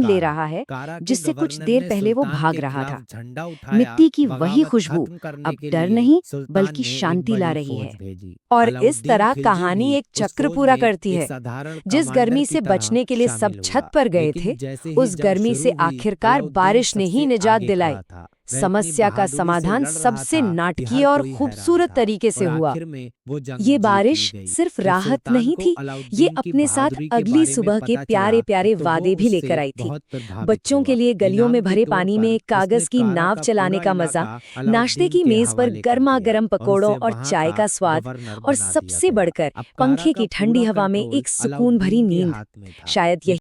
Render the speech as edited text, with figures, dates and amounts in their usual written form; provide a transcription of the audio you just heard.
आनंद ले रहा है, जिससे कुछ देर पहले वो भाग रहा था। मिट्टी की वही खुशबू अब डर नहीं बल्कि शांति ला रही है। और इस तरह कहानी एक चक्र पूरा करती है। जिस गर्मी से बचने के लिए सब छत पर गए थे, उस गर्मी से आखिरकार बारिश ने ही निजात दिलाई। समस्या का समाधान सबसे नाटकीय और खूबसूरत तरीके से हुआ। ये बारिश सिर्फ राहत नहीं थी, ये अपने साथ अगली सुबह के प्यारे प्यारे वादे भी लेकर आई थी। बच्चों के लिए गलियों में भरे पानी में कागज की नाव चलाने का मजा, नाश्ते की मेज पर गर्मा गर्म पकौड़ों और चाय का स्वाद, और सबसे बढ़कर पंखे की ठंडी हवा में एक सुकून भरी नींद। शायद यही